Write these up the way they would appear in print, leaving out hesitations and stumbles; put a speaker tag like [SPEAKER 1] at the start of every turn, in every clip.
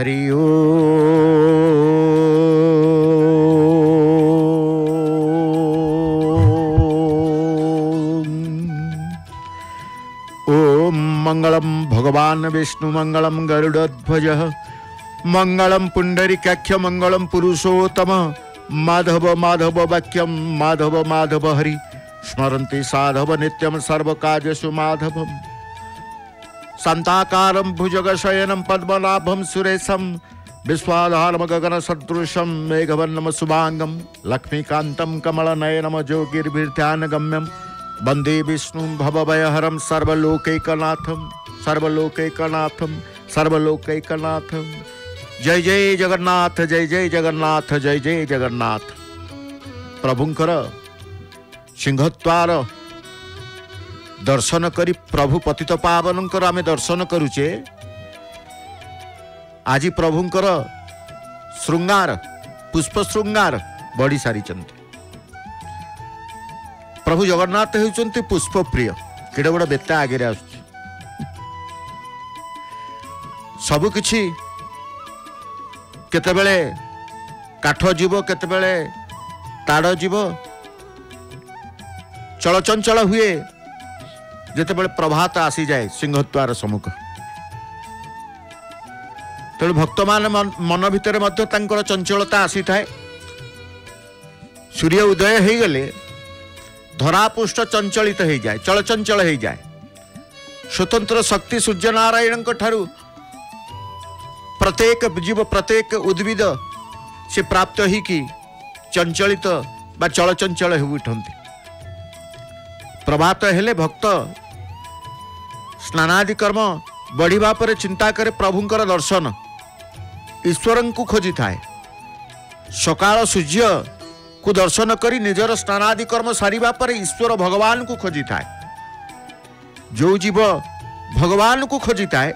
[SPEAKER 1] हरि ओम मंगलम भगवान विष्णु मंगलम गरुड़ध्वज मंगलम पुंडरीकाक्ष मंगलम पुरुषोत्तम माधव माधव वाक्यम माधव माधव हरि स्मरन्ति साधव नित्यम सर्वकार्येषु माधवम शान्ताकारं भुजगशयनं पद्मनाभं सुरेशं विश्वाधारं गगनसदृशं मेघवर्णं शुभांगं लक्ष्मीकान्तं कमलनयनं योगिर्भिर्ध्यानगम्यं वन्दे विष्णुं भवभयहरं सर्वलोकैकनाथं सर्वलोकैकनाथं सर्वलोकैकनाथं। जय जय जगन्नाथ जय जय जगन्नाथ जय जय जगन्नाथ। प्रभुंकर सिंहद्वार दर्शन करी प्रभु पतित पावनकर आमे दर्शन करुचे। आज प्रभुंकर श्रृंगार पुष्प श्रृंगार बढ़ी सारी। प्रभु जगन्नाथ होउचंती पुष्प प्रिय। केडे बड़ बेता आगे आसुची सबु किछि केतेबेले काठ जीव केतेबेले ताड़ जीव चलचंचल हुए जितेबेले प्रभात आसी जाए सिंहद्वार सम्मुख। तेणु भक्त मान मन भितर मध्य तांकर चंचलता आसी थाए। सूर्य उदय हो गले धरापृष्ठ चंचलित हो जाए चलचंचल हो जाए। स्वतंत्र शक्ति सूर्य नारायण ठारू प्रत्येक जीव प्रत्येक उद्भिद से प्राप्त ही कि चंचलित बा चलचंचल हो उठती। प्रभात हेले भक्त स्नानादि कर्म बढ़िबा पर चिंता करे प्रभुंकर दर्शन ईश्वर को खोजी थाए। सकाळ सूर्य को दर्शन करी निजर स्नानादि कर्म सारिबा पर ईश्वर भगवान को खोजी थाए। जो जीव भगवान को खोजी थाए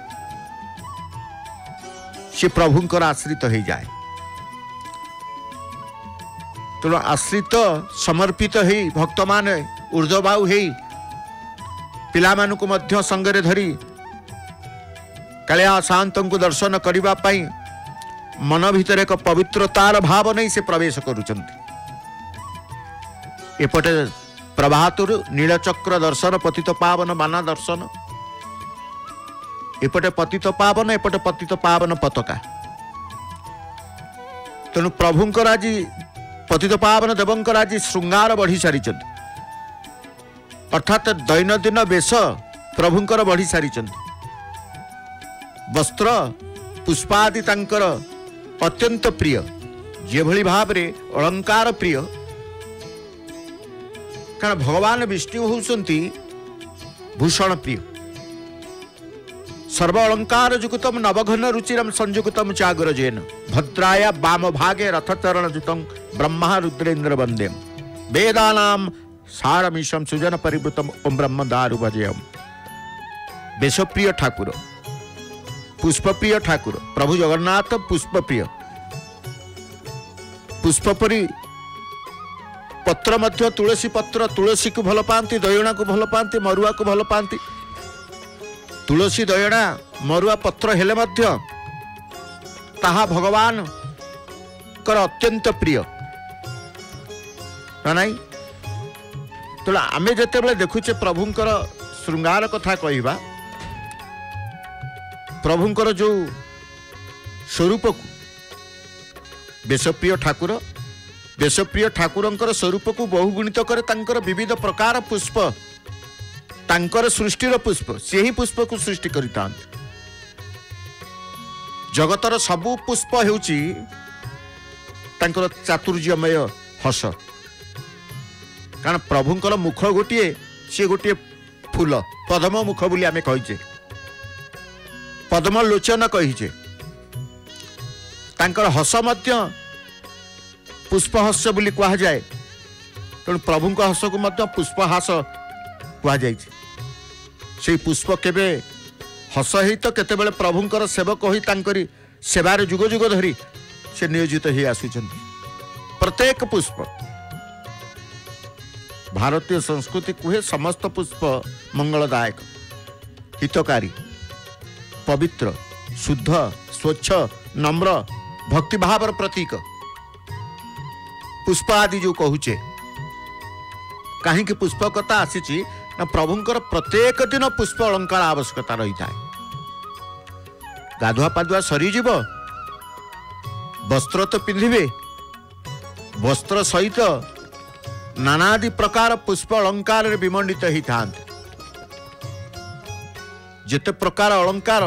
[SPEAKER 1] से प्रभुंकर आश्रित हो जाए। तेणु आश्रित समर्पित ही भक्त मान ऊर्ध्वबाहु हो पिलामानकु मध्य संगरे धरी कालिया शांत को दर्शन करिबा पाई मन भितर एक पवित्रतार भाव नहीं से प्रवेश करुचंती। एपटे प्रभातुर नीलचक्र दर्शन पतित पावन बाना दर्शन एपटे पतित पावन एपटे पतित पावन पताका। तेणु प्रभुंकर आज पतित पावन देवंकर आज श्रृंगार बढ़ी सारी अर्थात दैनंदिन वेश प्रभुंकर बढ़ी सारी। वस्त्र पुष्पादि तांकर अत्यंत प्रिय जे भली भाव रे अलंकार प्रिय। कारण भगवान विष्णु होउसंती भूषण प्रिय। सर्व अलंकार युक्तम नवघन रुचिरम संयुक्तम चाग्रजेन भद्राया वाम भागे रथचरण जुतम ब्रह्मा रुद्रेन्द्र वंदेम वेदानाम सारमीशम सुजन परिवृतम ओम ब्रह्म दारु भजेयम। वेशप्रिय ठाकुर पुष्पप्रिय ठाकुर प्रभु जगन्नाथ पुष्पप्रिय। पुष्पपरी पत्र मध्य तुलसी पत्र तुलसी को भल पाती दयणा को भल पाती मरुआ को भल पाती। तुलसी दयणा मरुआ पत्र हेले मध्य ताहा भगवान कर अत्यंत प्रिय ना नहीं। तो आमे जते बेले देखुचे प्रभुंकर श्रृंगार कथा कहवा प्रभुंकर जो स्वरूप को वेशप्रिय ठाकुर वेशप्रिय ठाकुरंकर स्वरूप को बहुगुणित करे तांकर विविध प्रकार पुष्प तांकर सृष्टिर पुष्प से ही पुष्प को सृष्टि करिता। जगतर सबु पुष्प हेउची तांकर चातुर्यमय हस। कारण प्रभुंकर मुख गोटे सी गोटे फूल पद्म मुख बोली आमे कहिचे पद्म लोचन कहिचे। तांकर हस मध्य पुष्पहास्य बोली कहा जाए। तेणु प्रभुंक हस को मध्य पुष्पहास कहा जाए। से पुष्प केबे हस ही तो केतेबेले प्रभुंकर सेवक होई तांकरी सेवार जुग जुग धरी से नियोजित ही आसुचंती। प्रत्येक पुष्प भारतीय संस्कृति कुहे समस्त पुष्प मंगलदायक हितकारी पवित्र शुद्ध स्वच्छ नम्र भक्ति भावर प्रतीक पुष्प आदि जो कहूचे कहीं पुष्प कथा आसी ना प्रभुंकर प्रत्येक दिन पुष्प अलंकार आवश्यकता रही था। गाधुआ पाधुआ सरीजीव वस्त्र तो पिंधिबे वस्त्र सहित नानादि प्रकार पुष्प अलंकार विमंडित ही था। जेते प्रकार अलंकार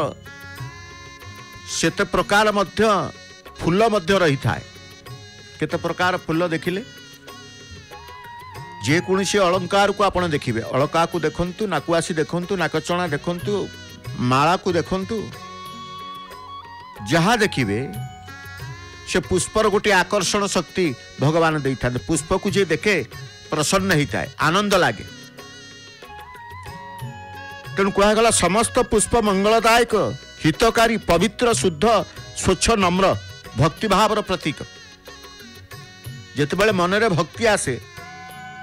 [SPEAKER 1] सेते प्रकार मध्य फूल मध्य रही थाए। केते प्रकार फूल देखिले जे कौन अलंकार को आपण देखिए अलका को देखंतु नाकुआसी देखंतु नाकचଣା देखंतु माला को देखंतु जहाँ देखिए से पुष्पर गोटे आकर्षण शक्ति भगवान दे था। पुष्प को जे देखे प्रसन्न होता है आनंद लगे। तेणु कहगला समस्त पुष्प मंगलदायक हितकारी पवित्र शुद्ध स्वच्छ नम्र भक्ति भावर प्रतीक। जितेबाला मनरे भक्ति आसे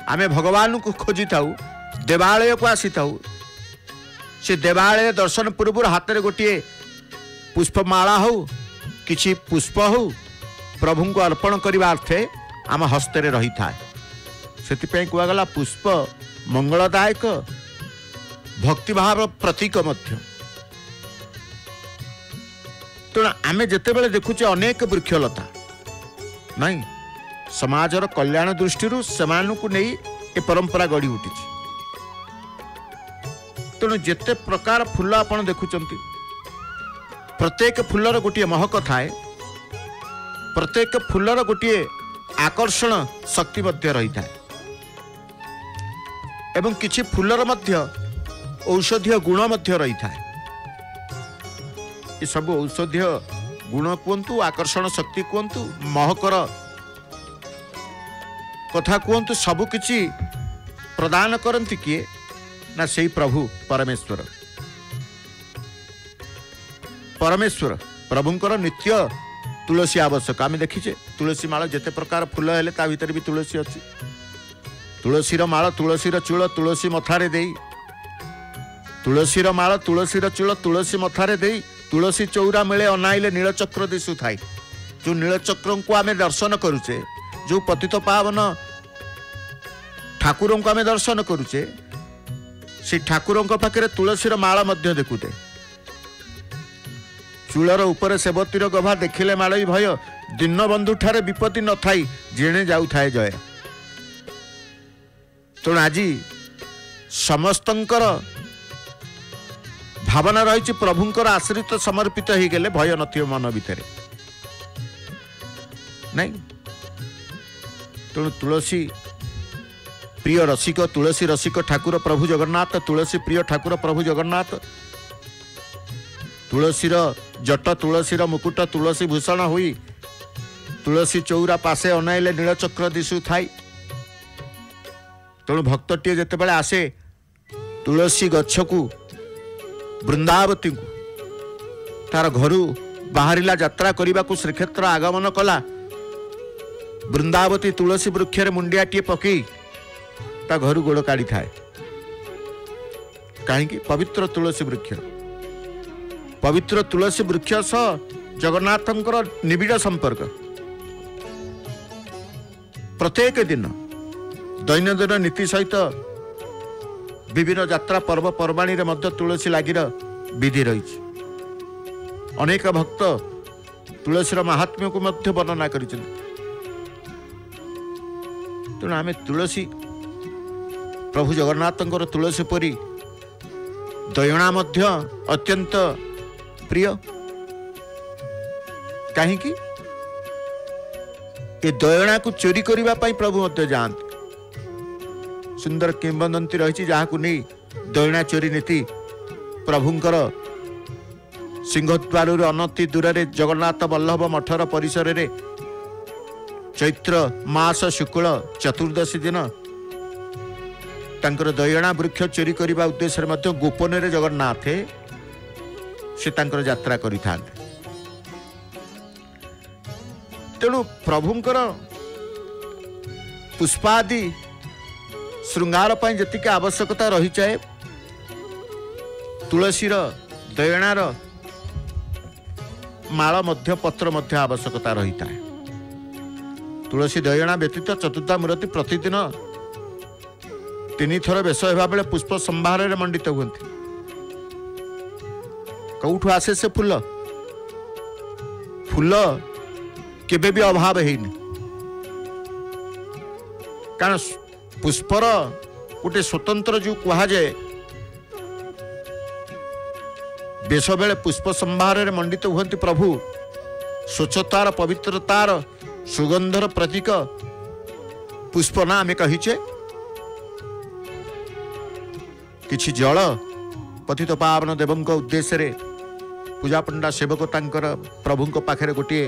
[SPEAKER 1] आमे भगवान को खोजी थाऊ देवालय को आसी थाऊ से देवालय दर्शन पूर्व हाथ में गोटे पुष्पमाला हो किछि पुष्प हो प्रभु को अर्पण करने अर्थे आम हस्ते रही था। से कहगला पुष्प मंगलदायक भक्ति भाव प्रतीक मध्य। तेणु आम जिते देखुचे अनेक वृक्षलता नहीं समाजर कल्याण दृष्टि से नहीं ए परंपरा गढ़ी उठी। तेणु जिते प्रकार फूल आपण देखुचंती प्रत्येक फूलर गोटे महक थाए प्रत्येक फूलर गोटे आकर्षण शक्ति मध्य रही था एवं किछि फूलर मध्य औषधीय गुण मध्य रही था। ये सब औषधीय गुण कहतु आकर्षण शक्ति कहतु महकर कथा कहतु सबकिछि प्रदान करती किए ना से प्रभु परमेश्वर। परमेश्वर प्रभुंकर नित्य तुलसी आवश्यक। आम देखीचे तुलसी माला जिते प्रकार फूल हेले ता भीतर भी तुलसी अच्छी। तुलसीर माला तुलसीर चूल तुलसी मथारे देई तुलसीर माला तुलसीर चूल तुलसी मथारे देई तुलसी चौरा मिले अनाइले नीलचक्र दिशु थाई। जो नीलचक्र को आम दर्शन करुचे जो पतित पावन ठाकुर को आम दर्शन करुचे से ठाकुर पाखे तुलसीर माला मध्य देखुते। चूलर ऊपर सेवतीर गभा देखिले मालई भय दिन बंधु ठारे विपत्ति न थाई जेणे जाऊ थाए जय। तेणु आज समस्तंकर भावना रही प्रभुंकर आश्रित समर्पित हो गले भय नथियो मन भितर नहीं। तेणु तुलसी प्रिय रसिक तुलसी रसिक ठाकुर प्रभु जगन्नाथ तुलसी प्रिय ठाकुर प्रभु जगन्नाथ। तुलसीर जट तुलसीर मुकुट तुलसी भूषण हुई तुलसी चौरा पासे अनाइले नीलचक्र दिशु थाई। तेणु भक्तटीए जितेबाला आसे तुलसी गछ को वृंदावती को तार घरू बाहरिला यात्रा करने को श्रीक्षेत्र आगमन कला वृंदावती तुलसी वृक्षर मुंडियाटीए पकई ता घर गोड़ काढ़ी थाए कहीं पवित्र तुलसी वृक्ष पवित्र तुलसी वृक्ष सह जगन्नाथंकर निबिड़ संपर्क। प्रत्येक दिन दैनंदिन नीति सहित विभिन्न यात्रा पर्व पर्वाणी रे मध्य तुलसी लागिर विधि रही। अनेक भक्त तुलसीर महात्म्य को मध्य वर्णना कर। तेणु आम तुलसी प्रभु जगन्नाथंकर तुलसी परी दयणा मध्य अत्यंत प्रिय। कहीं ये दयणा को चोरी करने प्रभु मध्य जाते। सुंदर किंवदंती रही जहाँ को नहीं दयणा चोरी नीति प्रभुंकर सिंहद्वार अनति दूर जगन्नाथ वल्लभ मठर परिसर रे चैत्र मास शुक्ल चतुर्दशी दिन तांकर दयणा वृक्ष चोरी करने उद्देश्य मध्य गोपन रे जगन्नाथ से तांकर यात्रा करि थांते। तेणु प्रभुंकर पुष्पादि श्रृंगार पर जी आवश्यकता रही चाहे तुलसीर दयणार माଳ मध्य पत्र मध्य आवश्यकता रही था। तुलसी दयणा व्यतीत चतुर्था मूर्ति प्रतिदिन 3 थर बेश होगा बेले पुष्प संभार मंडित हुए। कौठु आसे से फूल फूल केबे भी अभाव है कारण पुष्पर गोटे स्वतंत्र जो कहुए बेश बेले पुष्प संभार मंडित हुए प्रभु स्वच्छतार पवित्रतार सुगंधर प्रतीक पुष्प ना आम कहीचे किछि जल पतित पावन देवों उद्देश्य पूजा पंडा सेवक तांकर प्रभु पाखे गोटे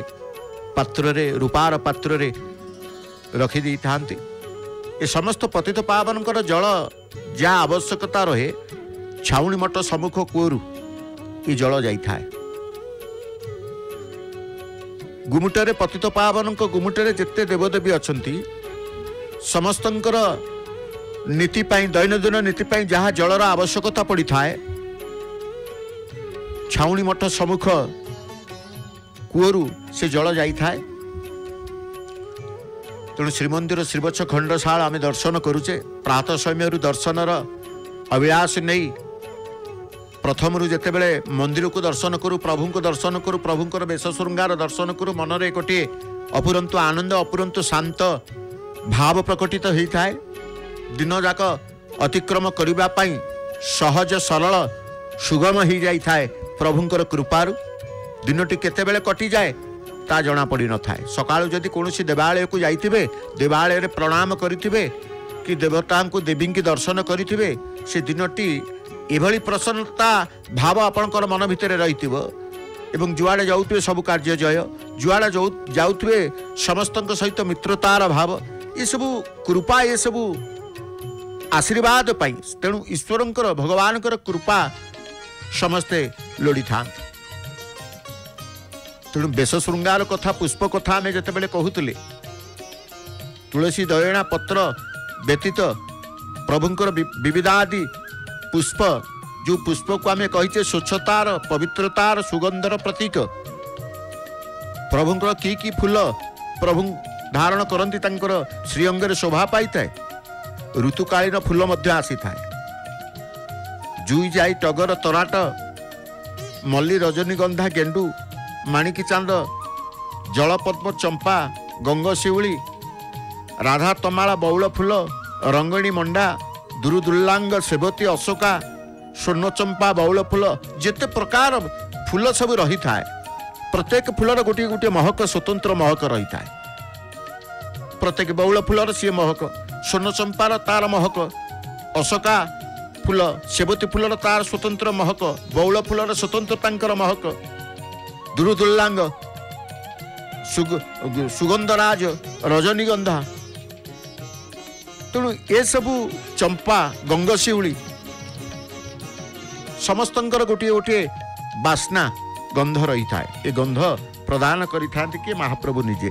[SPEAKER 1] पात्र रे रूपार पात्र रे रखी दी थांती। ए समस्त पतित पावन जल जहाँ आवश्यकता रहे छाउणी मठ सम्मुख कूरु ये जल जाई थाए। गुमुटरे पतित पावन गुमुटरे जिते देवदेवी अछंती समस्तंकर नीति पाई दैनंदिन नीति पाई जहाँ जलर आवश्यकता पड़ी थाए छाउणी मठ सम्मुख कूरु से जल जाई थाए। तेणु श्रीमंदिर श्रीवत्स खंडशाला आम दर्शन करुचे प्रातः समय दर्शनर अभिलाष नहीं प्रथम जिते बड़े मंदिर को दर्शन करूँ प्रभु को दर्शन करूँ प्रभुंर बेश श्रृंगार दर्शन करूँ मनरे गोटे अपुरंतु आनंद अपुरंतु शांत भाव प्रकटित होता है। दिन जाक अतिक्रम करने सहज सरल सुगम हो जाए प्रभुंर कृपारु दिनटी केतेबेले कटि जाए ता जना पड़ी न थाए। सकाळु जदि कोनोसी देवालय को जाइथिबे देवालय रे प्रणाम करिथिबे कि देवता को देवी की दर्शन करिथिबे से दिनटी एभली प्रसन्नता भाव आपणकर मन भितर रहिथिबो एवं जुआड़े जाउथिबे सब कार्य जय जुआड़े जाउथिबे समस्तक सहित मित्रतार भाव ये सब कृपा ये सब आशीर्वाद पाई तेणु ईश्वरंकर भगवानकर कृपा समस्ते लोड़ी था। तेणु बेश श्रृंगार कथा पुष्प कथा आम जिते कहूले तुलसी दयणा पत्र व्यतीत प्रभुंकर विविधादि पुष्प जो पुष्प को आम कहीचे स्वच्छतार पवित्रतार सुगंधर प्रतीक प्रभुंकर की फूल प्रभु धारण करती तांकर श्रीअंगरे शोभा पाई थाए। ऋतुकालीन फूल मध्य आसी थाए जुई जाई टगर तराट मल्ली रजनीगंधा गेंडू माणिकी चांद जलपद्म चंपा गंगशिउली राधा तमाला बौल फूल रंगणी मंडा दुरुदुल्लांग सेवती अशोका स्वर्ण चंपा बौल फूल जिते प्रकार फूल सब रही थाए प्रत्येक फूलर गोटे गोटे महक स्वतंत्र महक रही थाए। प्रत्येक बौल फूलर सी महक स्वर्ण चंपार तार महक अशोका फूल सेवती फूलर तार स्वतंत्र महक बौल फूलर स्वतंत्र तांकर महक दुरुदुल्लांग सुगंधराज रजनीगंधा तेणु ये सबू चंपा गंगशिउली समस्तंकर गोटे गोटे बास्ना गंध रही था। ये गंध प्रदान करि थांती कि महाप्रभु निजे।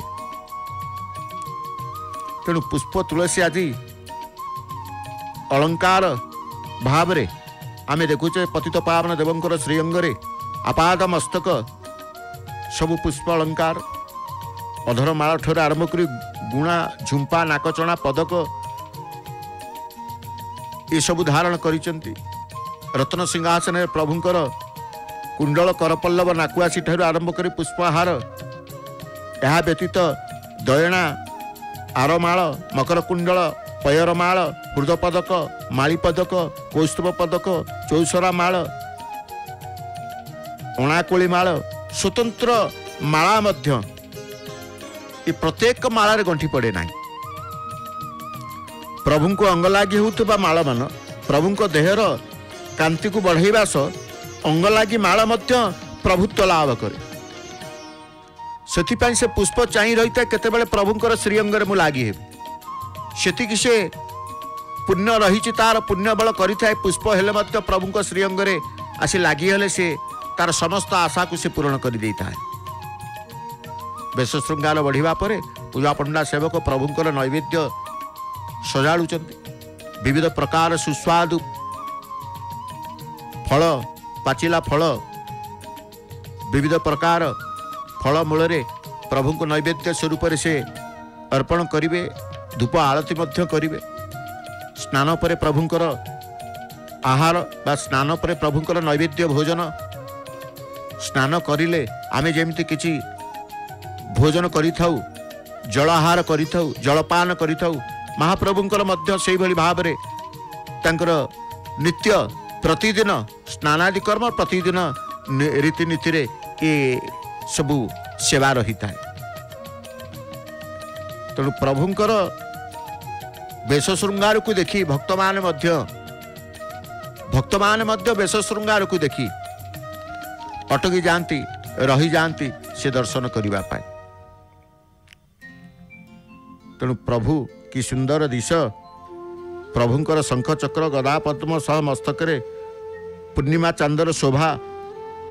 [SPEAKER 1] तेणु पुष्प तुलसी आदि अलंकार भाव रे आमे देखुचे पतित पावन देवंकर श्रीअंगरे आपाद मस्तक सबु पुष्प अलंकार अधर माल ठर आरंभ करी गुणा झुंपा नाकचଣା पदक ये सबु धारण करिसेंती। रत्न सिंहासन प्रभुंकर कुंडल करपल्लव नाकुआसी ठार आरंभ करी पुष्पहार यह व्यतीत दयणा आरमाल मकर कुंडल पयरमाल हृदपदक मालीपदक कौस्तुभ पदक चौसरा माल अणाकोली माल स्वतंत्र माला मध्य ये प्रत्येक मालार गंठी पड़े ना। प्रभु को अंग लगी होता माल मान प्रभु को देहर कांति को बढ़ाइबा अंग लगी माल मध्य प्रभुत्व लाभ करे से से पुष्प चाही रही था केतेबेले प्रभुंकर श्रीअंगरे मु लागी हेबी सेतिकी से पुण्य रही तार पुण्य बल करिथाए पुष्प हेले मध्य प्रभुंक श्रीअंगरे आसी लागी हेले से तार समस्त आशा को से पूर्ण कर देता है। बेश श्रृंगार बढ़िया पर पूजा पंडा सेवक प्रभुंकर नैवेद्य सजाड़ुचंती विविध प्रकार सुस्वादु फल पाचिला फल विविध प्रकार फलमूल प्रभु को नैवेद्य स्वरूप से अर्पण करेंगे। धूप आरती करेंगे। स्नान पर प्रभुंकर आहार बा स्नान पर प्रभुंकर नैवेद्य भोजन स्नान करिले आमे जेमती किछि भोजन करिथाउ, जलाहार करिथाउ, जलपान करिथाउ, महाप्रभुंकर मध्य सेहि भली भाबरे तांकर नित्य प्रतिदिन स्नानादि कर्म प्रतिदिन रीतिनीति रे ए सबु सेवा रही था। तेणु प्रभुंकर बेश श्रृंगार को देखी भक्त मान मध्य बेश श्रृंगार को देखी अटकी जाती रही जाती से दर्शन करने पाए। तेणु प्रभु कि सुंदर दिश प्रभुंकर शंख चक्र गदा पद्म सह मस्तक पूर्णिमा चांदर शोभा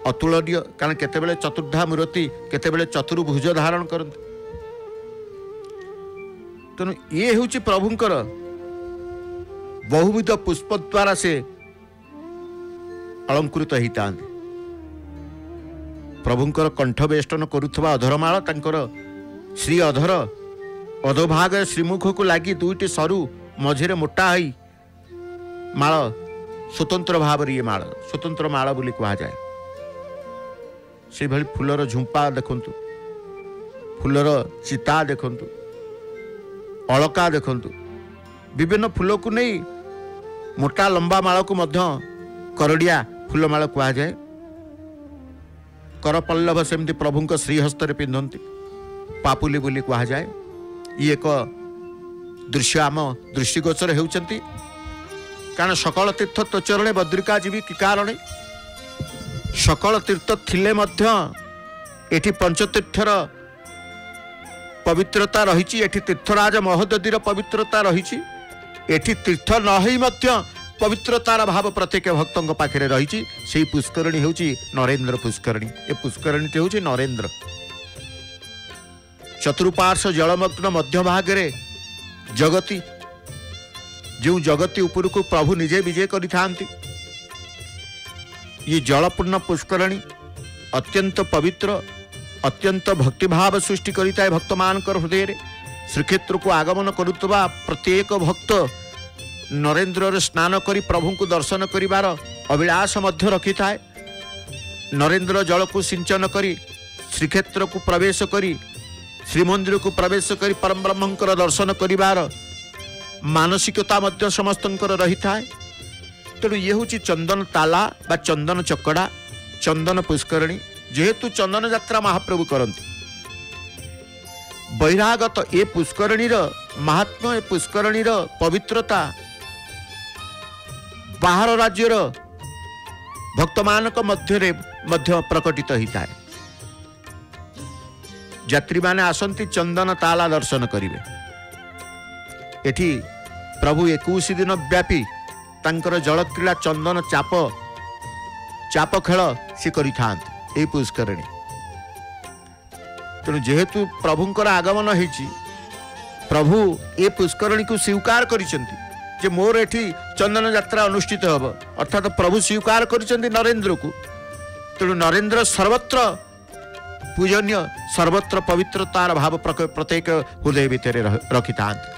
[SPEAKER 1] अतुलनीय। कारण केतेबेले चतुर्धा मूर्ति केतेबेले चतुर्भुज धारण करते। तेणु ये हूँ प्रभुंकर बहुविध पुष्प द्वारा से अलंकृत होता। प्रभुंकर कंठ वेष्टन करुवा अधरमाल तांकर श्री अधर अधोभाग श्रीमुख को लगी दुईटी सरु मझिरे मोटा हई माल स्वतंत्र भाव ये माल स्वतंत्र माल बोली कहा जाए। से भली फूलर झुंपा देखंतु, फूलर चिता देखंतु, अलका देखंतु, विभिन्न फूल को नहीं मोटा लंबा माल को मध्य करड़िया फूलमाल कहा जाए। करपल्लभ सेमती प्रभुंक श्रीहस्त पिंधती पापुली बोली कहा जाए। ये एक दृश्य आम दृष्टिगोचर होती। कारण सकल तीर्थ तो चरणे बद्रिका जीवी कि कारण सकल तीर्थ थिले मध्य एठी पंचतीर्थर पवित्रता रही। एठी तीर्थराज महोदधीर पवित्रता रही। एठी तीर्थ नही मध्य पवित्रतार भाव प्रत्येक भक्तों पाखे रही। से पुष्करणी हूँ नरेंद्र पुष्करणी। ए पुष्करणी हूँ नरेंद्र। चतुर्पार्श्व जलमग्न मध्य भागे जगती जो जगती उपर को प्रभु निजे विजय करिथांती। ये जलपूर्ण पुष्करणी अत्यंत पवित्र अत्यंत भक्तिभाव सृष्टि करिताए भक्त मानकर हृदय। श्रीक्षेत्र को आगमन करुवा प्रत्येक भक्त नरेंद्र स्नान करी प्रभु को दर्शन करिवार अभिलाष मध्य रखि थाए। नरेंद्र जल को सिंचन करी श्रीक्षेत्र को प्रवेश करी श्रीमंदिर को प्रवेश करी परम ब्रह्मंकर दर्शन करिवार मानसिकता मध्य समस्तंकर रही थाए। तेणु ये हूँ चंदन ताला बा चंदन चकड़ा चंदन पुष्करणी। जेहेतु चंदन यात्रा महाप्रभु करते बहिरागत ए पुष्करणीर महात्म्य ए पुष्करणीर पवित्रता बाहर राज्यर भक्त मानक मध्य प्रकटित होता है। यात्री माने आसंती चंदन ताला दर्शन करिवे। एठी प्रभु 21 दिन व्यापी तांकर जल क्रीड़ा चंदन चाप खेल सी करिथांत ए पुष्करणी। तेणु जेहेतु प्रभुंकर आगमन होइछि प्रभु ए पुष्करणी को स्वीकार करिसेंती जे मोर एठी चंदन यात्रा अनुष्ठित हब। अर्थात प्रभु स्वीकार करिसेंती नरेंद्र को। तेणु नरेंद्र सर्वत्र पूजनीय सर्वत्र पवित्रतार भाव प्रत्येक हृदय भितर रखि थांती।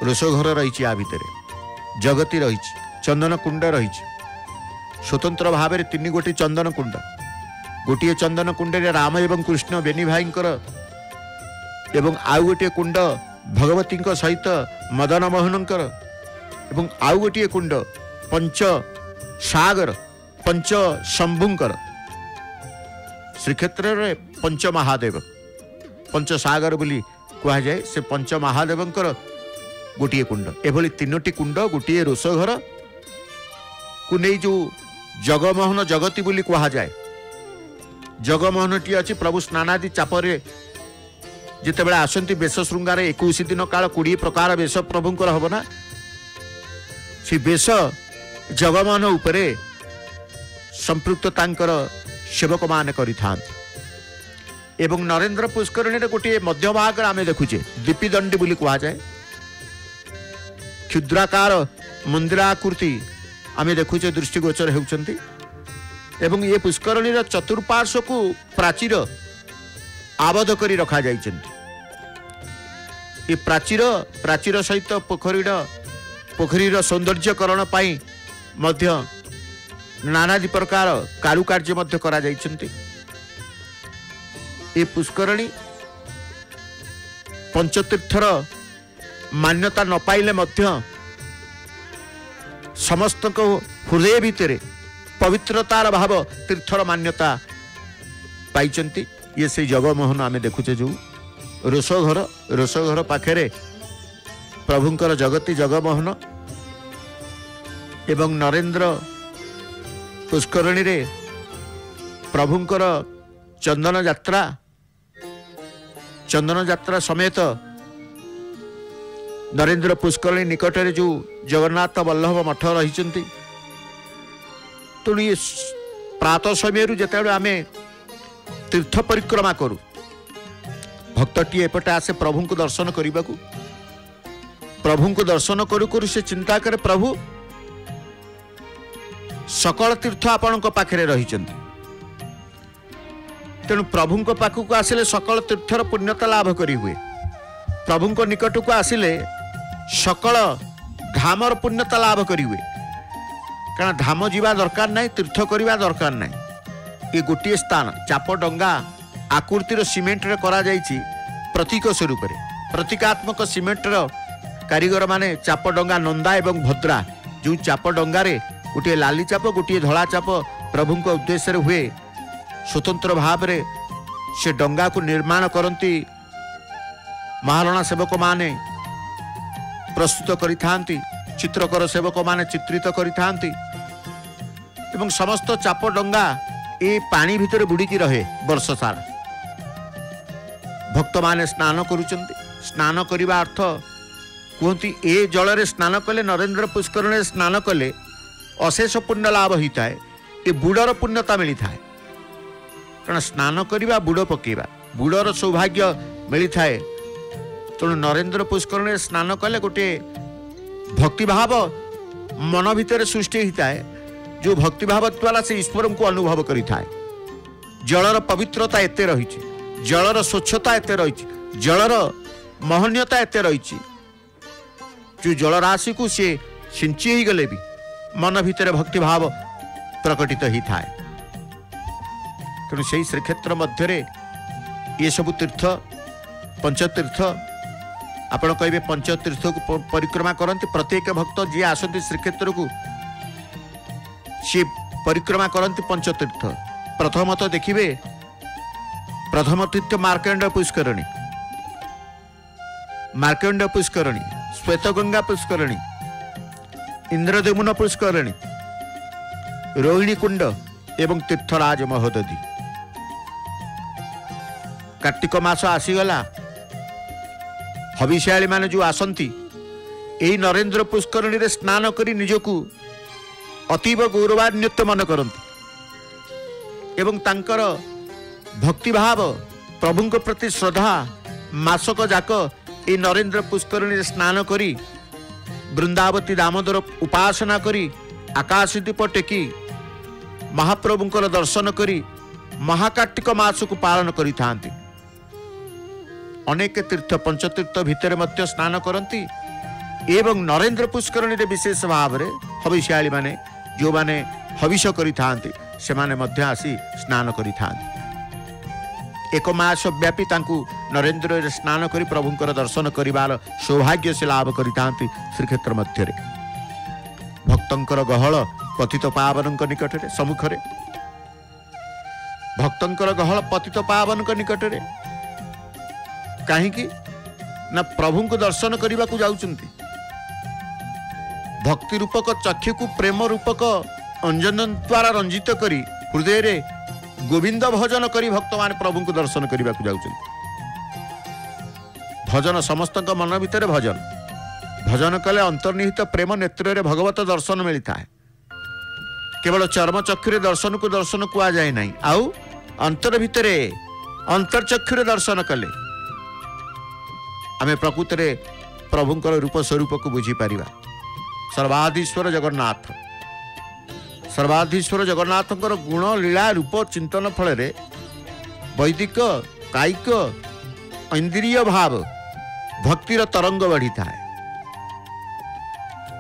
[SPEAKER 1] रोषघर रही आ भितर जगती रही चंदन कुंड रही स्वतंत्र भाव में 3 गोटी चंदन कुंड। गोटे चंदन कुंड राम एवं कृष्ण बेनी भाईंकर एवं आउ गोटे कुंड भगवती सहित मदन मोहनकर एवं आउ गोटे कुंड पंच सागर पंच शंभुंकर। श्रीक्षेत्र रे पंच महादेव पंच सागर बोली कह जाए। से पंच महादेवंकर गोटे कुंड एभली 3टी कुंड गोटे रोषघर को नहीं जो जगमोहन जगती बोली कह जाए। जगमोहन टी अच्छी प्रभु स्नानादि चापरे जितेबाला आसंती बेश श्रृंगार 21 दिन काल 20 प्रकार बेश प्रभुंकर हम ना। से बेश जगमोहन उपरे संपृक्त तांकर सेवक मान करिथांत। एवं नरेंद्र पुष्करणी गोटे मध्य भाग आम देखुचे दीपीदंडी बोली कह जाए। क्षुद्राकार मंदिराकृति आम देखुचे दृष्टिगोचर होती। एवं ये पुष्करणी चतुर्पार्श्व को प्राचीर आबद्ध करी रखा जाइछन्ति। ये प्राचीर सहित पोखरीर सौंदर्यकरण पाई मध्य नानादि प्रकार कारुकार्य मध्य करा जाइछन्ति। ये पुष्करणी पंचतीर्थर मान्यता न पाइले मध्य समस्त को हृदय भितर पवित्रतार भाव तीर्थर मान्यता पाइछन्ति। ये से जगमोहन आमे देखुचे जो रोषघर पाखरे प्रभुंकर जगती जगमोहन एवं नरेंद्र पुष्करणी रे प्रभुंकर चंदन यात्रा समेत नरेंद्र पुष्करणी निकट रे जो जगन्नाथ वल्लभ मठ रही। तेणु ये प्रातः समय जिते आमे तीर्थ परिक्रमा करू भक्तटी एपटे आसे प्रभु को दर्शन करने को। प्रभु को दर्शन करू करू से चिंता करे प्रभु सकल तीर्थ आपण पाखे रही। तेणु प्रभु पाखक आसिले सकल तीर्थर पुण्यता लाभ करी हुए। प्रभु को निकट को आसिले सकल धामर पुण्यता लाभ करी हुए। कारण धाम जीवा दरकार नहीं, तीर्थ करवा दरकार नहीं। ये गोटे स्थान चाप डंगा आकृतिर सीमेंट रे करा जाइछि प्रतीक स्वरूप रे। प्रतीकात्मक सीमेंट रो कारीगर माने चाप डंगा नंदा एवं भद्रा जो चाप डंगा रे गोटे लाली चाप गोटे धला चाप प्रभु को उद्देश्य हुए स्वतंत्र भाव रे से डंगा को निर्माण करती महारणा सेवक माने प्रस्तुत करिथांती, चित्रकर सेवक माने चित्रित करिथांती एवं समस्त चाप डंगा ए पानी भितर बुड़ीकी रहे वर्ष सारा। भक्त माने स्नान करुचंती। स्नान करने अर्थ कहती ए जल रे स्नान कले नरेंद्र पुष्करणी स्नान कले अशेष पुण्य लाभ होता है। ये बुड़र पुण्यता मिलता है। कारण स्नान करवा बुड़ पकेवा बुड़र सौभाग्य मिलता है। तेणु नरेंद्र पुष्करणी स्नान कले गोटे भक्तिभाव मन भितर सृष्टि होता है। जो भक्तिभाव द्वारा से ईश्वर को अनुभव करिता है। जलर पवित्रता एते रही, जलर स्वच्छता एते रही, जलर महनीयता एते रही। जो जलराशि को सी सिंची ही गले भी मन भितर भक्तिभाव प्रकटित ही था। तेणु से श्रीक्षेत्र मध्य ये सबु तीर्थ पंचतीर्थ आपण कहे पंचतीर्थ को परिक्रमा करते। प्रत्येक भक्त जी आसती श्रीक्षेत्र को सी परिक्रमा करती पंचतीर्थ। प्रथम तो देखिए प्रथम तीर्थ मार्कंड पुष्करणी, मार्कंड पुष्करणी, श्वेतगंगा पुष्करणी, इंद्रदेमुन पुष्करणी, रोहिणी कुंड एवं तीर्थराज महोदधी। कार्तिक मास आसीगला हविष्याली माने जो आसंती यही नरेंद्र पुष्करणी रे स्नान करी निजकू अतीव गौरवान्वित मन करती एवं तांकर भक्तिभाव प्रभु प्रति श्रद्धा मासक जाक ये नरेंद्र पुष्करणी रे स्नान करी वृंदावती दामोदर उपासना करी आकाश दीप टेकी महाप्रभुंकर दर्शन करी महाकार्तिक मास को पालन करी थांती। अनेक तीर्थ पंचतीर्थ भितर मध्य स्नान करती एवं नरेंद्र पुष्करणी रे विशेष भाव रे हविष्याली माने जो माने हविष करी थांती से माने मध्य आसी स्नान करी थांती। एक मास व्यापी तांकु नरेंद्र रे स्नान करी प्रभुंकर दर्शन करिवार सौभाग्य से लाभ करी थांती। श्रीक्षेत्र मध्य रे भक्तंकर गहल पतित पावनक निकट रे सम्मुख रे भक्तंकर गहल पतित पावनक निकट रे कहीं ना प्रभु को दर्शन करने को जाउचंती। भक्ति रूपक चक्षु को प्रेम रूपक अंजन द्वारा रंजित करी हृदय रे गोविंद भजन करी भक्त मान प्रभु को दर्शन करने को जाउचंती। भजन समस्त मन भितर भजन भजन कले अंतर्निहित प्रेम नेत्र रे भगवत दर्शन मिलता है। केवल चर्म चक्षुरे दर्शन को दर्शन कुआ जाए नहीं आउ अंतर भितरे अंतर्चक्षुरे दर्शन कले आमे प्रकृत रे प्रभुंकर रूप स्वरूप को बुझी पारिबा। सर्वाधीश्वर जगन्नाथ सर्वाधीश्वर जगन्नाथ गुण लीला रूप चिंतन फल वैदिक कायिक इंद्रिय भाव भक्तिर तरंग बढ़ी थाए,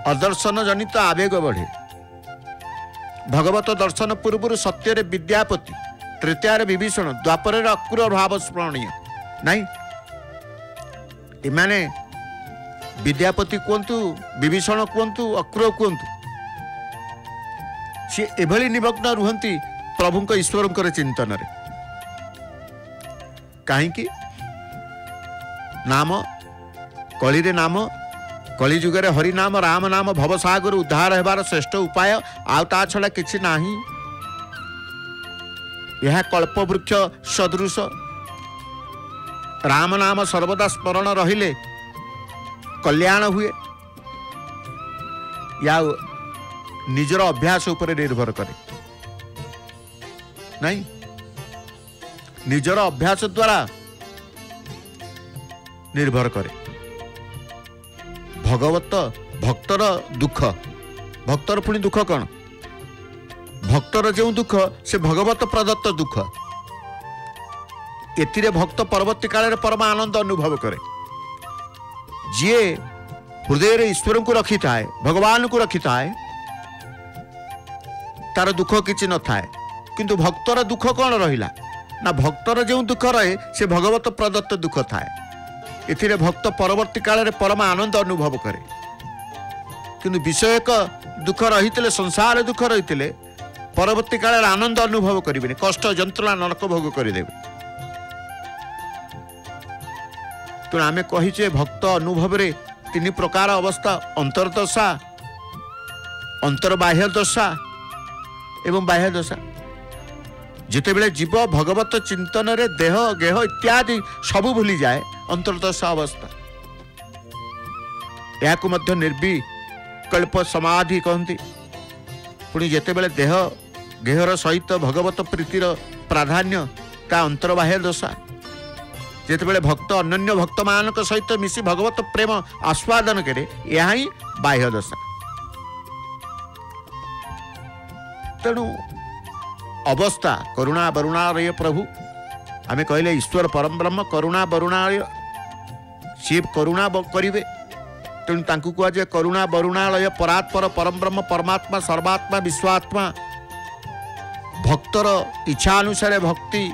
[SPEAKER 1] अदर्शन जनित आवेग बढ़े। भगवत दर्शन पूर्व सत्य विद्यापति, तृतीय विभीषण, द्वापर अक्रूर भाव स्मरणीय नहीं। इमाने विद्यापति कहतु, विभीषण कहतु, अक्रूर कहतु, सी एभली निमग्न रुहंती प्रभुंक ईश्वरंकर चिंतन रे। कहीं नाम कली रे नाम, कली जुगे हरि नाम राम नाम भवसागर उद्धार हेबार श्रेष्ठ उपाय आउ ता छड़ा किछि नाही। यह कल्पवृक्ष सदृश राम नाम सर्वदा स्मरण रहिले कल्याण हुए। या निजर अभ्यास उपर निर्भर करे नहीं, निजर अभ्यास द्वारा निर्भर करे। भगवत भक्तर दुख, भक्तर पुणी दुख कौन? भक्तर जो दुख से भगवत प्रदत्त दुख। एतिरे भक्त परवर्ती काल परम आनंद अनुभव करे। जी हृदय रे ईश्वर को रखी थाए, भगवान को रखी थाए, तार दुख किछि न थाए। किंतु भक्तर दुख कौन रहिला ना, भक्तर जो दुख रहे से भगवत प्रदत्त दुख थाए। एथिरे भक्त परवर्ती काल परम आनंद अनुभव करे। किंतु विषयक दुख रही संसार दुख रही परवर्ती काल आनंद अनुभव करेंगे, कष्ट जंत्रणा नरक भोग करदेवे। तेणु आम कहीचे भक्त अनुभव रे तीन प्रकार अवस्था, अंतर्दशा, अंतर्बाह्य दशा एवं बाह्य दशा। जितेबेले जीव भगवत चिंतन रे देह गेह इत्यादि सबू भूली जाए, अंतर्दशा अवस्था। या निर्विकल्प समाधि कहती। पुणी जितेबेले देह गेहर सहित भगवत प्रीतिर प्राधान्य ता अंतर्बाह्य दशा। जितेबेले भक्त अन्य भक्त मान सहित मिसी भगवत प्रेम आस्वादन करे, यह ही बाह्य दशा। तेणु अवस्था करुणा वरुणालय प्रभु आमे कहले ईश्वर परम ब्रह्म करुणा वरुणालय शिव करुणा करिवे। तेणु तांकु कुआ जे करुणा वरुणालय परात्पर परम ब्रह्म परमात्मा सर्वात्मा विश्वात्मा। भक्तर इच्छा अनुसार भक्ति,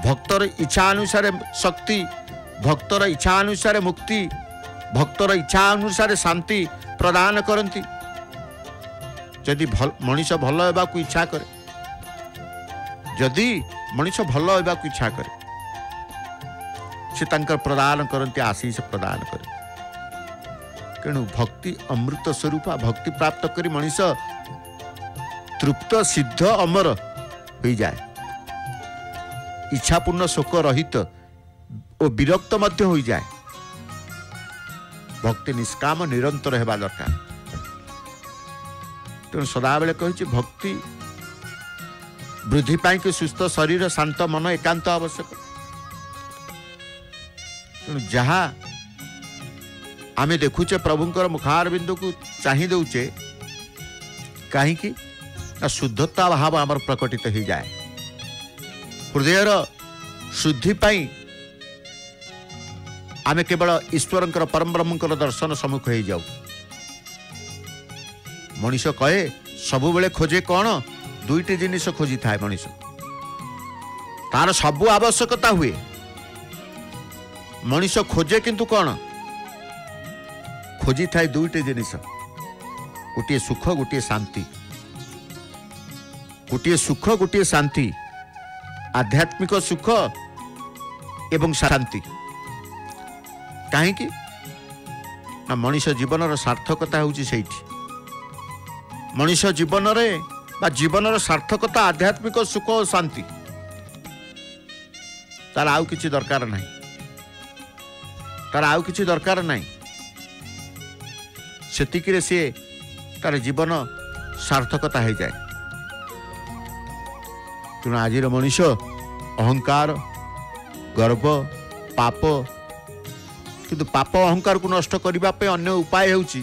[SPEAKER 1] भक्तर इच्छा अनुसार शक्ति, भक्तर इच्छा अनुसार मुक्ति, भक्तर इच्छा अनुसार शांति प्रदान करती। जदि मनीष भल होगा इच्छा करे, जदि मनीष भल होगा इच्छा करे, से तांकर प्रदान करती, आशीष प्रदान करे। तेणु भक्ति अमृत स्वरूपा। भक्ति प्राप्त करी मनीष तृप्त सिद्ध अमर हो जाए, इच्छापूर्ण शोक रहित और विरक्त मध्य हो जाए। भक्ति निष्काम निरंतर हेबा दरकार। तेणु सदाबेले कही भक्ति वृद्धि पाई कि सुस्थ शरीर शांत मन एकांत आवश्यक। तेणु जहाँ आमे देखुचे प्रभुंकर मुखार बिंदु को चाहि दउचे, कहीं शुद्धता भाव आमर प्रकटित हो जाए। हृदयर शुद्धि पाई आमे केवल ईश्वरंकर परम ब्रह्मंकर दर्शन सम्मुख हो जाऊ। मनीष कहे सबु बेले खोजे कौन? दुईटी जिनिस खोजी थाए मनीष, तार सबु आवश्यकता हुए। मनीष खोजे किंतु कौन? खोजी थाए दुईटी जिनिस, गोटे सुख गोटे शांति। गोटे सुख गोटे शांति, आध्यात्मिक सुख एवं शांति। कहीं ना मनीष जीवन सार्थकता होउची सेठी। मनीष जीवन रे बा जीवन सार्थकता आध्यात्मिक सुख और शांति, तार आउ किछि दरकार नहीं, तार आउ किछि दरकार नहीं। सेतिकिरे से तार जीवन सार्थकता हो जाए। तेणु आजिर मनीष अहंकार गर्व पाप, किंतु पाप अहंकार को नष्ट करने अन्य उपाय होउची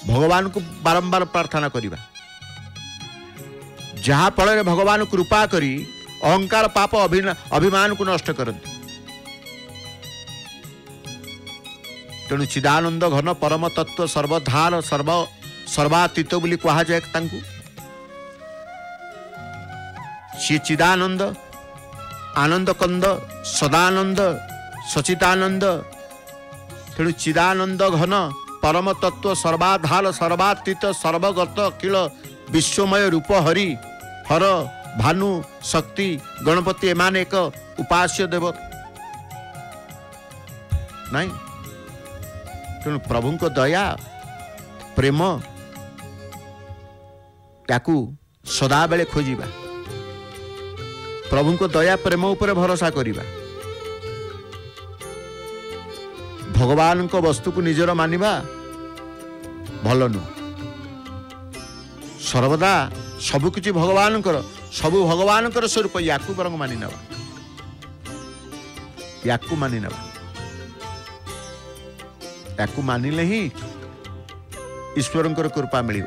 [SPEAKER 1] भगवान को बारंबार प्रार्थना करिबा। जहा फल भगवान कृपा करी अहंकार पाप अभिमान को नष्ट करते। तेणु चिदानंद घन परम तत्व सर्वधार सर्वातीत बोली कहा जाए तांकु। सी चिदानंद आनंद कंद सदानंद सचिदानंद। तेणु चिदानंद घन परम तत्व सर्वाधार सर्वातीत सर्वगत अखिल विश्वमय रूप हरि हर भानु शक्ति गणपति एमान एक उपास्य देव नहीं। तेणु प्रभु को दया प्रेम ताकू सदा बेले खोजिबा। प्रभु को दया प्रेम उपर भरोसा करिबा। भगवान को वस्तु को निजर मानिबा भल नु। सर्वदा सबकिछि भगवान सबु भगवान स्वरूप याकू बरंग मानि नवा। याकू मानि नवा। याकू मानिले ही ईश्वरंकर कृपा मिलिବ।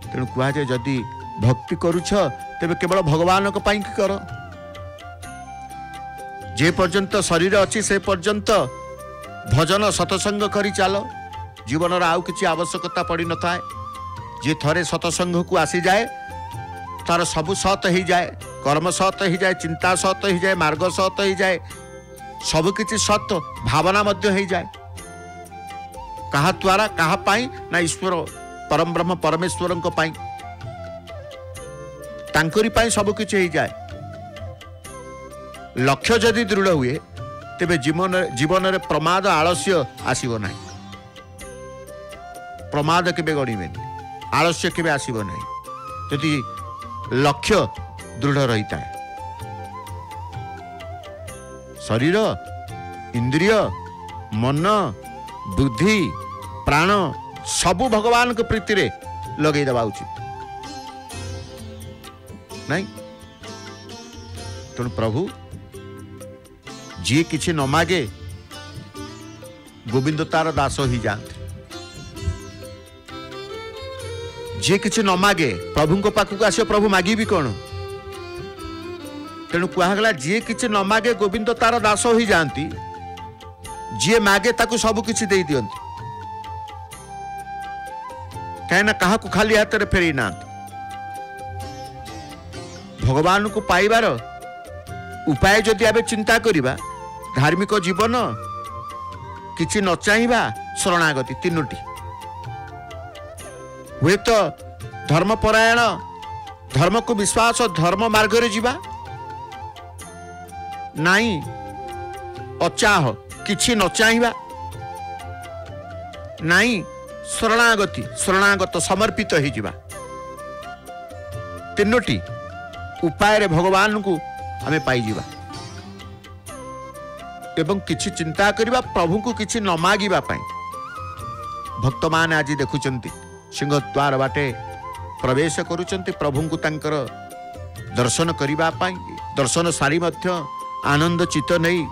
[SPEAKER 1] तेणु कहा जाए जदि भक्ति करुछ तेबे केवल भगवान को पाई कर। जे पर्यंत शरीर अच्छी से पर्यंत भजन सतसंग करी चल। जीवन आउ किसी आवश्यकता पड़ी न थाए। जे थरे सतसंग को आसी जाए तार सबु सत हो जाए। कर्म सत हो जाए, चिंता सत हो जाए, मार्ग सत हो जाए, सब किसी सत भावना मध्य हो जाए। कहा द्वारा कहा पाई ना ईश्वर परम ब्रह्म परमेश्वर को पाई तांकरी पाई सब किछि हो जाए। लक्ष्य जदि दृढ़ हुए तेबे जीवन रे प्रमाद आलस्य आसीबो नाही। प्रमाद केबे गणिबेनी, आलस्य केबे आसीबो नाही जदि लक्ष्य दृढ़ रहिता है। शरीर इंद्रिय मन बुद्धि प्राण सबु भगवान के प्रीति रे लगे देवा उचित नहीं। तेणु प्रभु जी किछि न मागे गोविंद तार दास ही जाते। जी किछि न मागे प्रभु को पाखक आस प्रभु मागी भी कौन। तेणु कहगला जी किछि न मागे गोविंद तार दास ही जाती। जी मागे ताकू सब किछि दे दियंती। कहीं कहा खाली हाथ में फेरी ना। भगवान को पाइबार उपाय जदि आबे चिंता करिबा धार्मिक जीवन किछि न चाहिबा शरणागति तीनोटी हुए तो धर्मपरायण धर्म को विश्वास धर्म मार्ग रे जीवा नहीं अचाह किछि न चाहिबा नहीं शरणागत समर्पित हो जावा। तीनोटी उपाय रे भगवान को आमे पाई जीवा एवं किछि चिंता करिबा प्रभु को किछि न मागिबा पाई। भक्त मान आज देखुचंती सिंह द्वार बाटे प्रवेश करुचंती प्रभु को तांकर दर्शन करिबा पाई। दर्शन सारी मध्य आनंद चित्त नहीं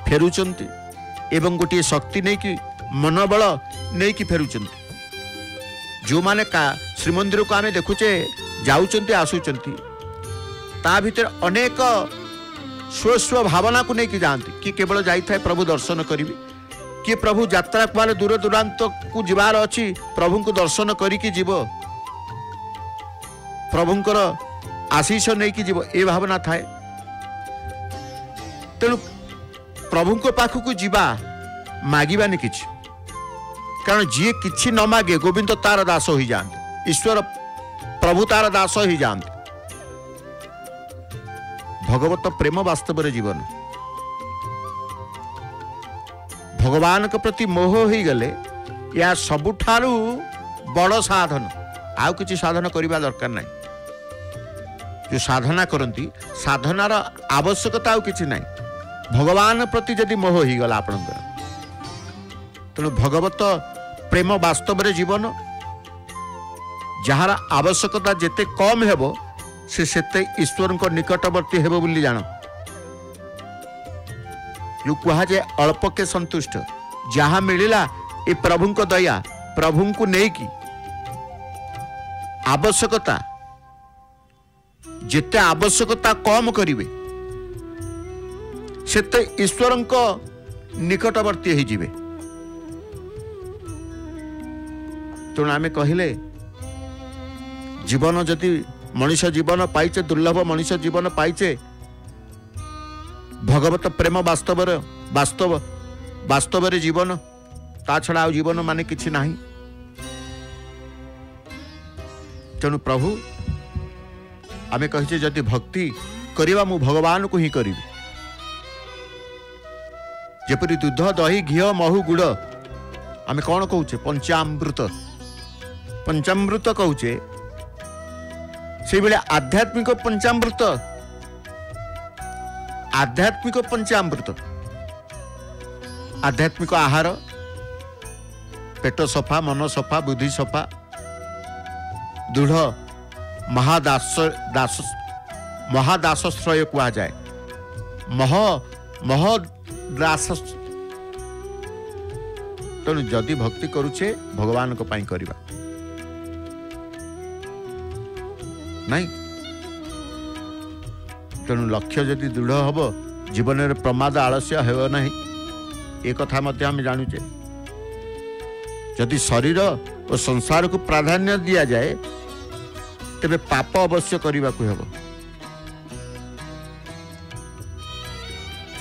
[SPEAKER 1] फेरुचंती एवं गोटे शक्ति नहीं कि मनोबल नहीं कि फेरुचंती। जो माने का श्रीमंदिर को आमे देखुचे जाउचंती आसुचंती ता भीतर अनेक स्व भावना को नहीं कि जानती कि केवल जाइए प्रभु दर्शन करी कि प्रभु यात्रा कुआले दूर दूरांत को जीवार अच्छी प्रभु को दर्शन करिकी जीव प्रभुंकर आशीष नहीं कि जीव ए भावना थाए। तेणु प्रभु को पाखक जीवा मागिबानी किछि कारण जी किछि न मागे गोविंद तार दास हो जाते। ईश्वर प्रभु तार दास हो जाते। भगवत प्रेम वास्तव रे जीवन भगवान के प्रति मोह हो गले या सबुठारु बड़ साधन आउ किछि साधन करिबा दरकार नहीं। जो साधना करती साधनार आवश्यकता आउ किछि नहीं। भगवान प्रति जदि मोह हो गला आपनकर तेणु भगवत प्रेम वास्तव रे जीवन जहार आवश्यकता जेते कम हेबो से सेते ईश्वर को निकटवर्ती हेबो बोली जान। जो कहा जाए अल्प के संतुष्ट जहाँ मिलिला ये प्रभु को दया प्रभु को नहीं कि आवश्यकता जिते आवश्यकता कम करिवे सेते ईश्वरंक निकटवर्ती हो जिवे। तेणु आमे कहले जीवन जदि मनुष्य जीवन पाइचे दुर्लभ मनुष्य जीवन पाइचे भगवत प्रेम वास्तव जीवन ता छड़ा आ जीवन माने किछि नाही। तेणु प्रभु आमे कहिचे जदि भक्ति करिवा मु भगवान को ही करिवि। जेपरि दूध दही घी महु गुड़ आमे कौन कहूचे पंचामृत पंचामृत कहूचे से बेले आध्यात्मिक पंचामृत आध्यात्मिक आहार पेट सफा मन सफा बुद्धि सफा दृढ़ महादासश्रय कहा जाए महदास। तेणु जदि भक्ति करुचे भगवान को पाई करवा नहीं। तेणु लक्ष्य जदि दृढ़ हम जीवन में प्रमाद आलस्य हो नहीं एक कथा मध्य आम जानुचे। जदि शरीर और संसार को प्राधान्य दि जाए तेरे पाप अवश्य करने को हेब।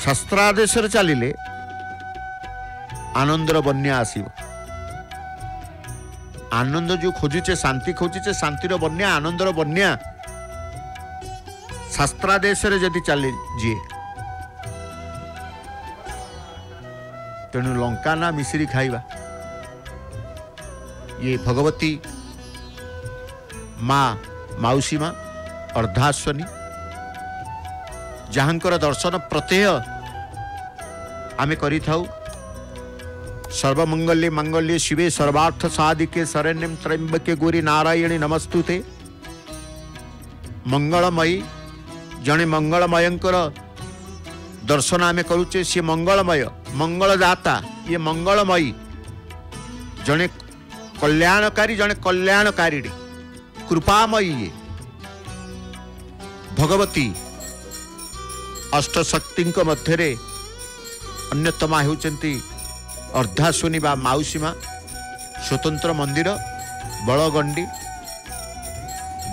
[SPEAKER 1] शास्त्रादेश चलिले आनंदर बन्या आसीब। आनंद जो खोजुचे शांति खोजुचे शांतिर बन्या आनंदर बन्या शास्त्रादेश जदि चले जी तेणु लंका ना मिश्री खाइबा। ये भगवती माँ माउसी माँ अर्धाश्वनी जहाँकर दर्शन प्रत्यय आमे करी थाउ। सर्वमंगल्ये मंगल्ये शिवे सर्वार्थ साधिके शरण्यं त्र्यंबके गौरी नारायणी नमस्तुते। मंगलमयी जने मंगलमयंकर दर्शन आमे करूचे सी मंगलमय मंगलदाता ये मंगलमयी जने कल्याणकारी जने कल्याणकारी कृपामयी ये भगवती अष्टशक्ति मध्य अन्यतमा होती अर्धाश्वनी बा माउसी माँ स्वतंत्र मंदिर बड़गंडी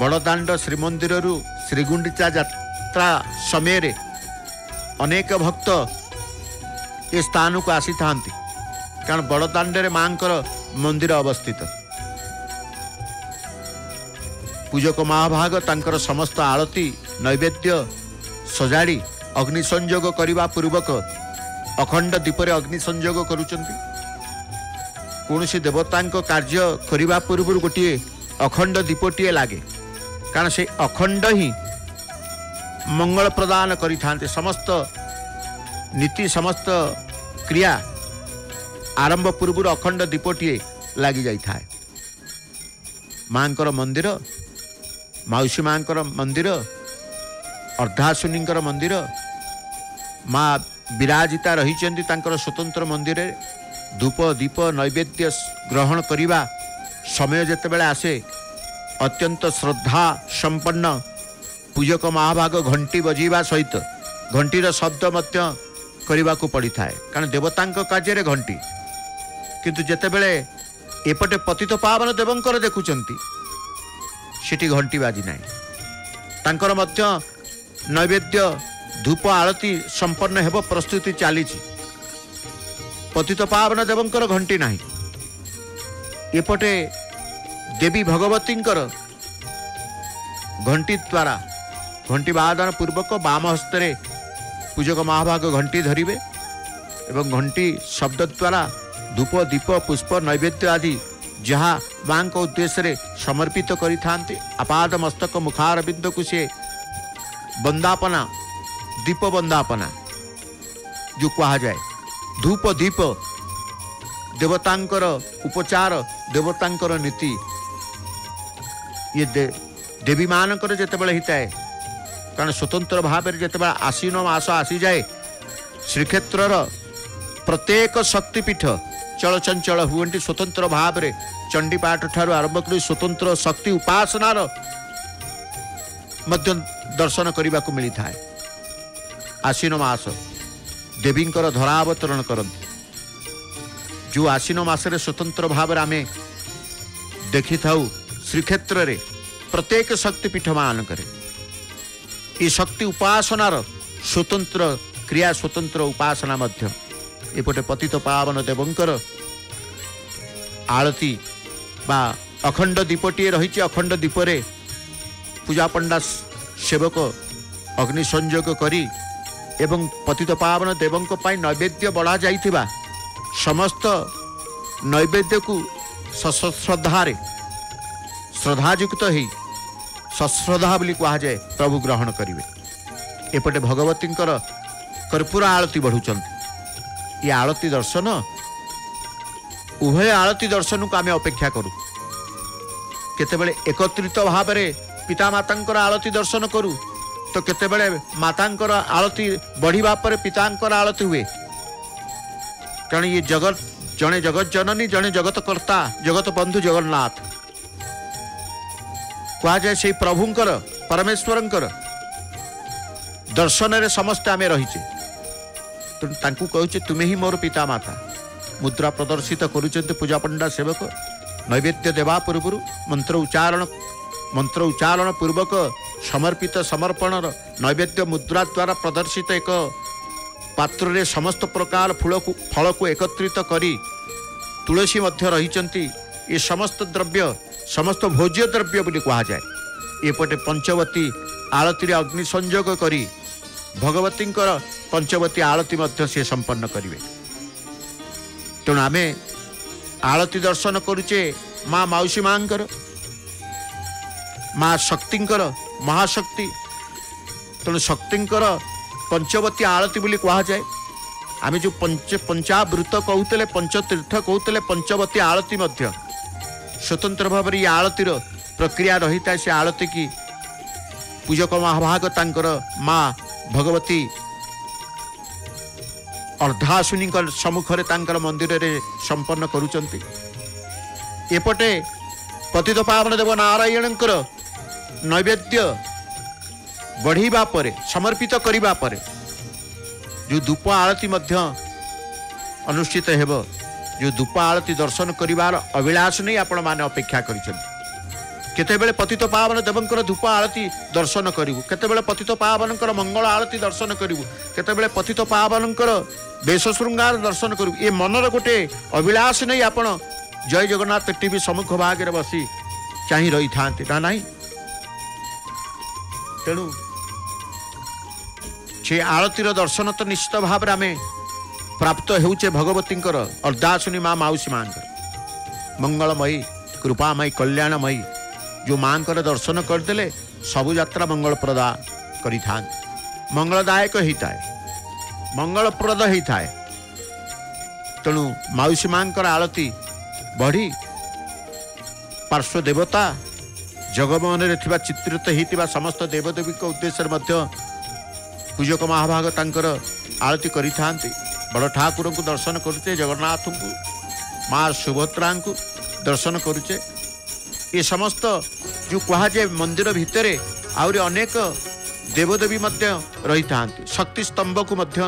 [SPEAKER 1] बड़दाण्ड श्रीमंदिर श्रीगुंडीचा यात्रा समय रे अनेक भक्त ये स्थान को आसी था कारण बड़दाण्डे मांकर मंदिर अवस्थित। पूजक महाभाग तांकर समस्त आरती नैवेद्य सजाड़ी अग्नि संयोग करने पूर्वक अखंड दीपरे अग्नि संयोग करुचंती। कौन सी देवता कार्य करने पूर्व गोटे अखंड दीपटीए लगे कारण से अखंड ही मंगल प्रदान करि थांते। समस्त नीति समस्त क्रिया आरंभ पूर्व अखंड दीपटीए लगी जाई थाए। मांकर मंदिर माउसी मांकर मंदिर अर्धाशुनींकर मंदिर माँ विराजिता रही स्वतंत्र मंदिर धूप दीप नैवेद्य ग्रहण करिबा समय जेतेबेले आसे अत्यंत श्रद्धा संपन्न पूजक महाभाग घंटी बजीवा सहित घंटीर शब्द मध्य करने को पड़ी थाए कारण देवतांक कार्य घंटी किंतु जेतेबेले एपटे पतित पावन देवंकर देखुचंती सेठी घंटी बाजी नाही तांकर मध्य नैवेद्य धूप आरती संपन्न हेब प्रस्तुति चली पतित पावन देवंकर घंटी नाही एपटे देवी भगवतींकर घंटी द्वारा घंटी बादन पूर्वक बाम हस्ते पूजक महाभाग घंटी धरिवे एवं घंटी शब्द द्वारा धूप दीप पुष्प नैवेद्य आदि जहाँ माँ को उद्देश्य समर्पित करि थांती। आपाद मस्तक मुखारबिंद को से वंदापना दीप वंदापना जो कहा जाए धूप दीप देवतांकर उपचार देवतांकर नीति ये देवी मानकर जेतेबेले हिताए कारण स्वतंत्र भाव में जेतेबेले आसीन मास आसी जाए श्रीक्षेत्रर प्रत्येक शक्तिपीठ चलचंचल हुए स्वतंत्र भाव में चंडीपाठ ठारू आरंभ कर स्वतंत्र शक्ति उपासनार मध्य दर्शन करने को मिली थाए। आश्विन मास देवींकर धरावतरण करते जो आश्विन मासरे स्वतंत्र भाव आम देखि थाउ श्रीक्षेत्र रे प्रत्येक शक्तिपीठ मानक ये शक्ति उपासनार स्वतंत्र क्रिया स्वतंत्र उपासना मध्य एपटे पतित पावन देवंकर आरती बा अखंड दीपटी रही अखंड दीपरे पूजा पंडा सेवक अग्नि संयोग करी एवं पतित पावन देवंक पाई नैवेद्य बढ़ा जाइथिबा समस्त नैवेद्य को सश्रद्धारे श्रद्धायुक्त ही सश्रद्धा बोली कहा जाए प्रभु ग्रहण करिवे। एपटे भगवतींकर कर्पूर आरती बढ़ुचंती ये आरती दर्शन उभय आरती दर्शन को आम अपेक्षा करूँ केतेबेले एकत्रित भाव में पिता मातांकर आरती दर्शन करूँ तो केतेबेले मातांकर आरती बढ़िबा पर पितांकर आरती हुए कारण ये जगत जड़े जगत जननी जड़े जगत कर्ता जगत बंधु जगन्नाथ कह जाए से प्रभुंकर परमेश्वरंकर दर्शन रे समस्ते आमे रहीचे तांकु कहूचे तुम्हें ही मोर पिता माता मुद्रा प्रदर्शित करुचंते पूजा पंडा सेवक नैवेद्य देवा पूर्व मंत्र उच्चारण पूर्वक समर्पित समर्पण नैवेद्य मुद्रा द्वारा प्रदर्शित एक पात्र रे समस्त प्रकार फल को एकत्रित करी तुलसी मध्य रही ये समस्त द्रव्य समस्त भोज्य द्रव्य बोली कहा जाए। एपटे पंचवती आरती रे अग्नि संयोग करी भगवतींकर पंचवती आरती मध्य से संपन्न करिवे। तेणु आमे आरती दर्शन करुचे माँ माउसी मांकर माँ शक्तिंकर महाशक्ति तेणु शक्तिंकर पंचवती आरती बोली कहा जाए। आमे जो पंचावृत कहते पंचतीर्थ कहते पंचवती आरती मध्य स्वतंत्र भाव ये आरतीर प्रक्रिया रही था। से आरती की पूजक महाभाग तांकर माँ भगवती अर्धाशुनी सम्मुखरे तांकर मंदिर रे संपन्न करुचंती। एपटे पतित पावन देव नारायणकर नैवेद्य बढ़िबा परे समर्पित करिबा परे जो धूप आरती मध्य अनुष्ठित हेब जो धूप आरती दर्शन करिवार अभिलाष नहीं आपण माने अपेक्षा करिसेंती। केतेबेले पतित पावन देवंकर धूप आरती दर्शन करिवु केतेबेले पतित पावनकर मंगल आरती दर्शन करिवु केतेबेले पतित पावनकर वेश श्रृंगार दर्शन करिवु ए मनर गोटे अभिलाष नहीं आपण जय जगन्नाथ टीवी सम्मुख भाग रे बसी चाहि रही थांती ना नहीं। तेणु से आरतीर दर्शन तो निश्चित भाव में आम प्राप्त होचे भगवतींकर अर्धाशुनी माँ माउसी मांकर मंगलमयी कृपामयी कल्याणमयी जो मांकर दर्शन करदेले सबु यात्रा मंगल प्रदा करि मंगलदायक होता है मंगलप्रद होता है। तेणु माउसी मांकर आरती बढ़ी पार्श्व देवता जगमोहन रे थिबा चित्रित होता समस्त देवदेवी उद्देश्य मध्य पूजक महाभाग तांकर आरती करि थांती। बड़ ठाकुर को दर्शन करुचे जगन्नाथ को माँ सुभद्रा को दर्शन करुचे ये समस्त जो कहा जाए मंदिर भितर आउरी अनेक देवदेवी मध्य रही थांती। शक्ति स्तंभ को मध्य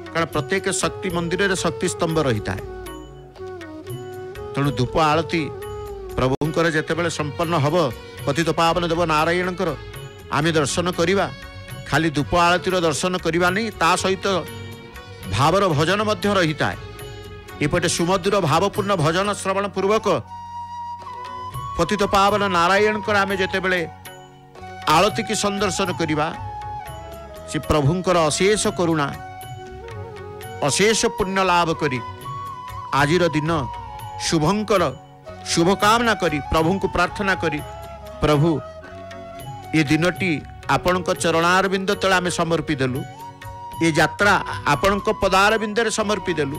[SPEAKER 1] कारण प्रत्येक शक्ति मंदिर रे शक्ति स्तंभ रही था। तेणु धूप आरती प्रभुंकर जेतेबेले संपन्न हब पतित पावन देव नारायणकर आमे दर्शन करिबा खाली धूप आरतीर दर्शन करिबा नहीं ता सहित भावर भजन मध्य रही था। एपटे सुमधुर भावपूर्ण भजन श्रवण पूर्वक पतित पावन नारायणकर आमे जेतेबेले आरती की संदर्शन करिबा से प्रभुंकर अशेष करुणा अशेष पुण्य लाभ करी आजिर दिन शुभंकर शुभकामना करी प्रभु को प्रार्थना करी प्रभु ये दिनटी आपण चरणारविंद तले आमे समर्पी देलु ये यात्रा आपण पदारविंदे समर्पी देलु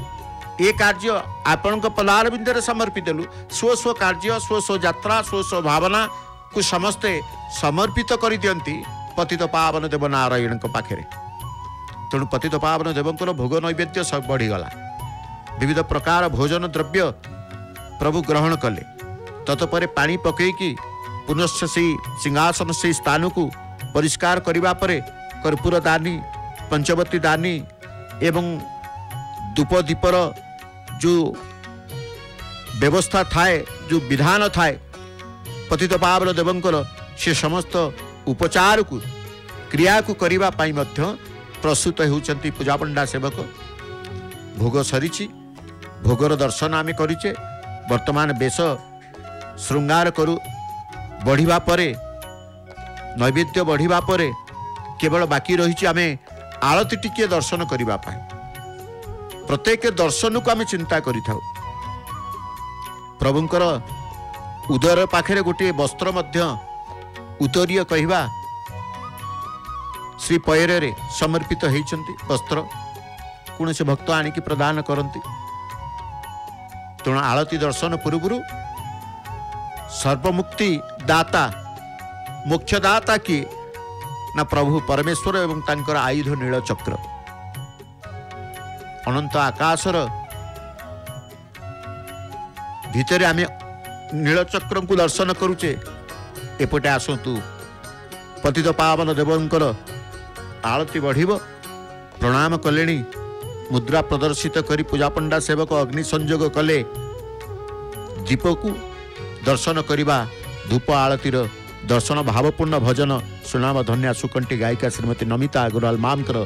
[SPEAKER 1] ये कार्य आपण पदारविंदे समर्पी देलु स्व स्व कार्य स्व स्व यात्रा स्व स्व भावना को समस्ते समर्पित कर दियंती पतित पावन देव नारायण पाखे। तेणु पतित पावन देवंकर भोग नैवेद्य सब बढ़ीगला विविध प्रकार भोजन द्रव्य प्रभु ग्रहण कले। ततपरे पानी पकईकी पुनश्च से सिंहासन से स्थान को परिष्कार करने परे कर्पूर दानी पंचवती दानी एवं धूप दीपर जो व्यवस्था थाए जो विधान थाए पतित पावन देवंकर से समस्त उपचार को क्रिया को करबा पाई मध्य प्रस्तुत होउचंती पूजा पंडा सेवक। भोग सरीची भोगर दर्शन आमे करिचे वर्तमान बेश श्रृंगार करू बढ़िबा परे नैवेद्य बढ़िबा परे केवल बाकी रही आमे आरती टिके दर्शन करबा पाई प्रत्येक दर्शन को आमे चिंता करिथाउ। प्रभुंकर उदर पाखरे गोटे वस्त्र मध्य उतरीय कहवा श्री पयरे समर्पित होइछंती वस्त्र कौन से भक्त आनिकी प्रदान करती तेणु आलती दर्शन पूर्व सर्वमुक्ति दाता मोक्षदाता किए ना प्रभु परमेश्वर एवं तांकर आयुध नीलचक्र अनंत आकाशर भितर आमे नीलचक्र को दर्शन करुचे एपटे आसतु पतित पावन देवंकर आरती बढ़िब प्रणाम कले मुद्रा प्रदर्शित करी पूजा पंडा सेवक अग्नि संयोग कले दीप को दर्शन करवा धूप आरतीर दर्शन भावपूर्ण भजन सुनाम धन्या सुकंठी गायिका श्रीमती नमिता अग्रवाल मामकर